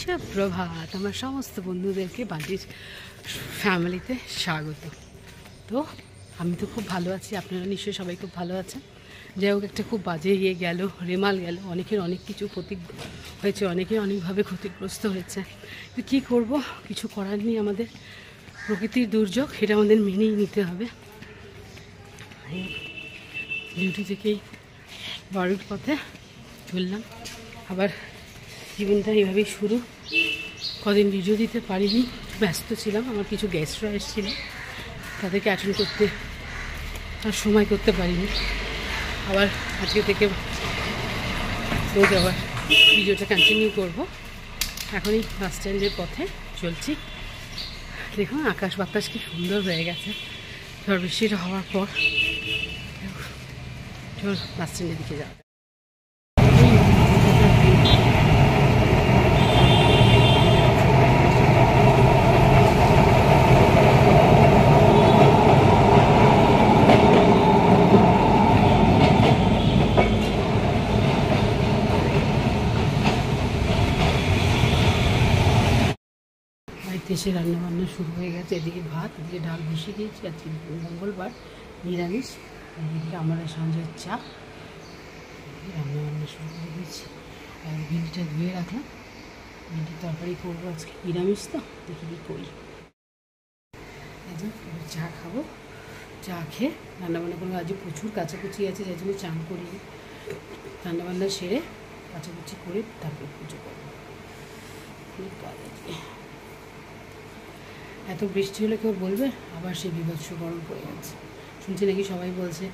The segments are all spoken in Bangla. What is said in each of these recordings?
সুপ্রভাত আমার সমস্ত বন্ধুদেরকে বাড়ির ফ্যামিলিতে স্বাগত। তো আমি তো খুব ভালো আছি, আপনারা নিশ্চয়ই সবাই খুব ভালো আছেন। যাই হোক, একটা খুব বাজে গেল, রেমাল গেল, অনেকের অনেক কিছু ক্ষতি হয়েছে, অনেকে অনেকভাবে ক্ষতিগ্রস্ত হয়েছে। কী করব, কিছু করার নেই, আমাদের প্রকৃতির দুর্যোগ, এটা আমাদের মেনেই নিতে হবে। ডিউটি থেকেই বাড়ির পথে চললাম, আবার জীবনটা এইভাবেই শুরু। কদিন ভিডিও দিতে পারিনি, ব্যস্ত ছিলাম, আমার কিছু গেস্টরা এসেছিল, তাদেরকে অ্যাটেন্ড করতে আর সময় করতে পারিনি। আবার আজকে থেকে রোজ আবার ভিডিওটা কন্টিনিউ করব। এখনই বাস স্ট্যান্ডের পথে চলছি। দেখুন আকাশ বাতাস কি সুন্দর হয়ে গেছে ঝড় বৃষ্টিটা হওয়ার পর। চল বাস স্ট্যান্ডের দিকে যাওয়া। দেশে রান্নাবান্না শুরু হয়ে গেছে। এদিকে ভাত, এদিকে ডাল বসিয়ে দিয়েছি, আজকে মঙ্গলবার নিরামিষ। এদিকে আমরা সঞ্জয়ের চা, রান্নাবান্না শুরু করে দিয়েছি। আর ভিন্ডিটা ধুয়ে রাখলাম, ভিন্ডির তরকারি করবো আজকে, নিরামিষ তো, দেখি কী করি। একদম চা খাবো, চা খেয়ে রান্নাবান্না করবো। আজকে প্রচুর কাচাকুচি আছে, যার জন্য চান করিনি। রান্নাবান্না সেরে কাচাকুচি করে তারপরে পুজো করবো। কাজ আজকে এত বৃষ্টি হলে কেউ বলবে, আবার সেই বিভৎস গরম পড়ে গেছে। শুনছি নাকি সবাই বলছে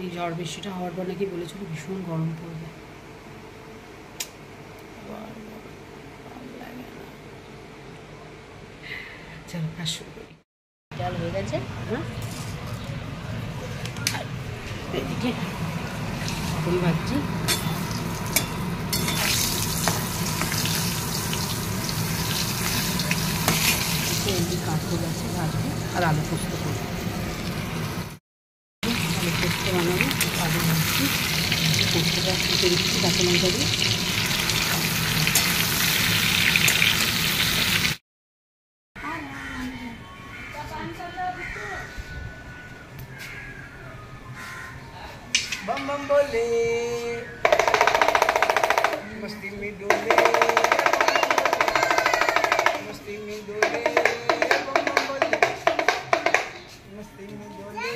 এই ঝড় বৃষ্টিটা হওয়ার পর নাকি বলেছিল ভীষণ গরম পড়বে। চলো কাজ শুরু করি। ডাল হয়ে গেছে, হ্যাঁ, আর এদিকে পটল ভাজছি। কাঁকড় আছে ভাজবো, আর আলু পোস্ত করবো। আলু পোস্ত বানাবো, আলু ভাজছি, পোস্তটা ফুটে দিচ্ছি কাঁচা লঙ্কা দিয়ে। बम बम बोले मस्ती में डोले, मस्ती में डोले, बम बम बोले मस्ती में डोले।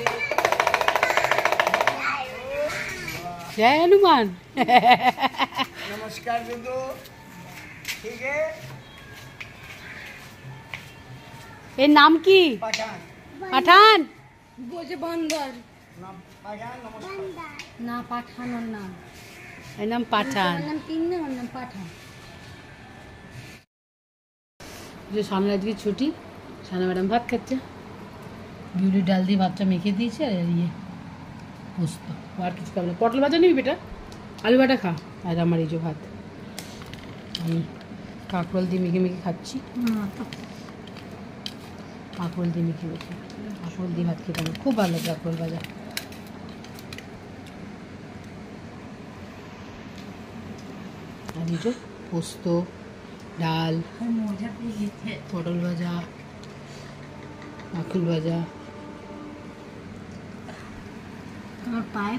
जय हनुमान। नमस्कार दे दो, ठीक है। এর নাম কি? पठान পাঠান। বলছে বান্দর नाम पठान, नमस्कार। না, পাঠান ওর নাম। এর নাম পাঠান। ওর নাম তিন না, ওর নাম পাঠান। যে সামনে আজকে ছুটি, সানা ম্যাডাম ভাত খাচ্ছে, বিউলির ডাল দিয়ে ভাতটা মেখে দিয়েছে। আর ইয়ে পোস্ত, আর কিছু খাবে না। পটল ভাজা নিবি বেটা, আলু বাটা খা। আর আমার এই যে ভাত, আমি কাঁকরোল দিয়ে মেখে মেখে খাচ্ছি। কাঁকরোল দিয়ে মেখে মেখে, কাঁকরোল দিয়ে ভাত খেতে আমার খুব ভালো লাগে। কাঁকরোল ভাজা, আর এই যে পোস্ত, ডাল, পটল ভাজা, কাঁকরোল ভাজা। আমার পায়ে